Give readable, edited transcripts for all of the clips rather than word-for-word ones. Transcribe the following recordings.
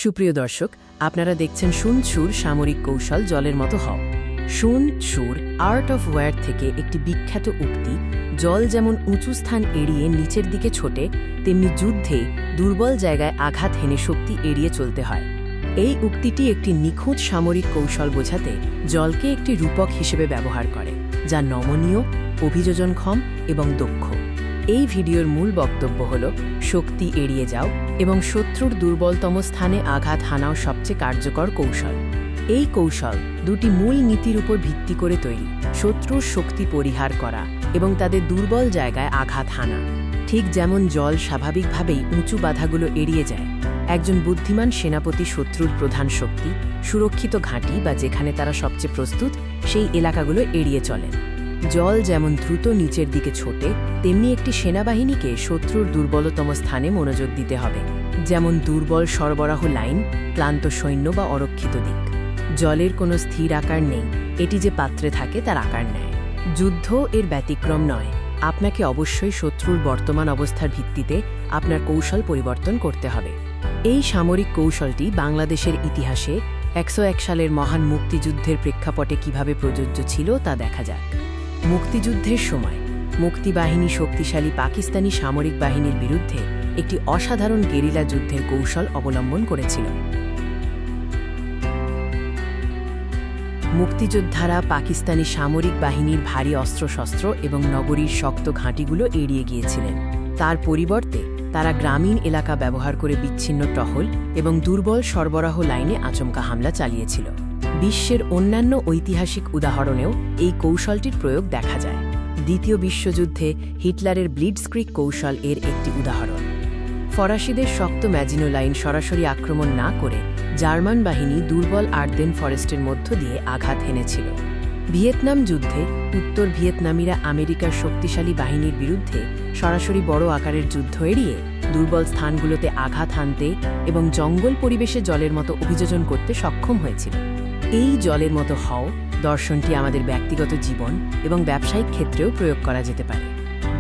সুপ্রিয় দর্শক, আপনারা দেখছেন শুন সুর সামরিক কৌশল জলের মতো হও। শুন সুর আর্ট অফ ওয়ার থেকে একটি বিখ্যাত উক্তি, জল যেমন উঁচু স্থান এড়িয়ে নিচের দিকে ছোটে, তেমনি যুদ্ধে দুর্বল জায়গায় আঘাত হেনে শক্তি এড়িয়ে চলতে হয়। এই উক্তিটি একটি নিখুঁত সামরিক কৌশল বোঝাতে জলকে একটি রূপক হিসেবে ব্যবহার করে, যা নমনীয়, অভিযোজনক্ষম এবং দক্ষ। এই ভিডিওর মূল বক্তব্য হল শক্তি এড়িয়ে যাও এবং শত্রুর দুর্বলতম স্থানে আঘাত হানাও সবচেয়ে কার্যকর কৌশল। এই কৌশল দুটি মূল নীতির উপর ভিত্তি করে তৈরি: শত্রুর শক্তি পরিহার করা এবং তাদের দুর্বল জায়গায় আঘাত হানা। ঠিক যেমন জল স্বাভাবিকভাবেই উঁচু বাধাগুলো এড়িয়ে যায়, একজন বুদ্ধিমান সেনাপতি শত্রুর প্রধান শক্তি, সুরক্ষিত ঘাঁটি বা যেখানে তারা সবচেয়ে প্রস্তুত, সেই এলাকাগুলো এড়িয়ে চলেন। জল যেমন দ্রুত নিচের দিকে ছোটে, তেমনি একটি সেনাবাহিনীকে শত্রুর দুর্বলতম স্থানে মনোযোগ দিতে হবে, যেমন দুর্বল সরবরাহ লাইন, ক্লান্ত সৈন্য বা অরক্ষিত দিক। জলের কোনো স্থির আকার নেই, এটি যে পাত্রে থাকে তার আকার নেয়। যুদ্ধ এর ব্যতিক্রম নয়। আপনাকে অবশ্যই শত্রুর বর্তমান অবস্থার ভিত্তিতে আপনার কৌশল পরিবর্তন করতে হবে। এই সামরিক কৌশলটি বাংলাদেশের ইতিহাসে ১০১ সালের মহান মুক্তিযুদ্ধের প্রেক্ষাপটে কিভাবে প্রযোজ্য ছিল তা দেখা যাক। মুক্তিযুদ্ধের সময় মুক্তিবাহিনী শক্তিশালী পাকিস্তানি সামরিক বাহিনীর বিরুদ্ধে একটি অসাধারণ গেরিলা যুদ্ধের কৌশল অবলম্বন করেছিল। মুক্তিযোদ্ধারা পাকিস্তানি সামরিক বাহিনীর ভারী অস্ত্রশস্ত্র এবং নগরীর শক্ত ঘাঁটিগুলো এড়িয়ে গিয়েছিলেন। তার পরিবর্তে তারা গ্রামীণ এলাকা ব্যবহার করে বিচ্ছিন্ন টহল এবং দুর্বল সরবরাহ লাইনে আচমকা হামলা চালিয়েছিল। বিশ্বের অন্যান্য ঐতিহাসিক উদাহরণেও এই কৌশলটির প্রয়োগ দেখা যায়। দ্বিতীয় বিশ্বযুদ্ধে হিটলারের ব্লিটজক্রিগ কৌশল এর একটি উদাহরণ। ফরাসিদের শক্ত ম্যাজিনো লাইন সরাসরি আক্রমণ না করে জার্মান বাহিনী দুর্বল আর্দেন ফরেস্টের মধ্য দিয়ে আঘাত হেনেছিল। ভিয়েতনাম যুদ্ধে উত্তর ভিয়েতনামিরা আমেরিকার শক্তিশালী বাহিনীর বিরুদ্ধে সরাসরি বড় আকারের যুদ্ধ এড়িয়ে দুর্বল স্থানগুলোতে আঘাত হানতে এবং জঙ্গল পরিবেশে জলের মতো অভিযোজন করতে সক্ষম হয়েছিল। এই জলের মতো হও দর্শনটি আমাদের ব্যক্তিগত জীবন এবং ব্যবসায়িক ক্ষেত্রেও প্রয়োগ করা যেতে পারে।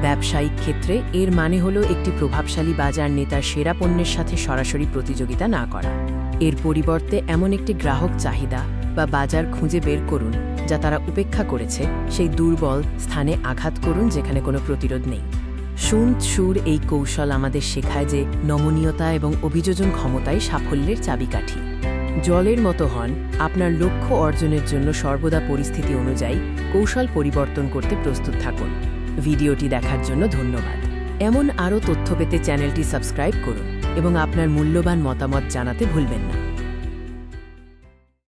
ব্যবসায়িক ক্ষেত্রে এর মানে হল একটি প্রভাবশালী বাজার নেতার সেরা পণ্যের সাথে সরাসরি প্রতিযোগিতা না করা। এর পরিবর্তে এমন একটি গ্রাহক চাহিদা বা বাজার খুঁজে বের করুন যা তারা উপেক্ষা করেছে, সেই দুর্বল স্থানে আঘাত করুন যেখানে কোনো প্রতিরোধ নেই। শুন সুর এই কৌশল আমাদের শেখায় যে নমনীয়তা এবং অভিযোজন ক্ষমতাই সাফল্যের চাবিকাঠি। জলের মতো হন, আপনার লক্ষ্য অর্জনের জন্য সর্বদা পরিস্থিতি অনুযায়ী কৌশল পরিবর্তন করতে প্রস্তুত থাকুন। ভিডিওটি দেখার জন্য ধন্যবাদ। এমন আরও তথ্য পেতে চ্যানেলটি সাবস্ক্রাইব করুন এবং আপনার মূল্যবান মতামত জানাতে ভুলবেন না।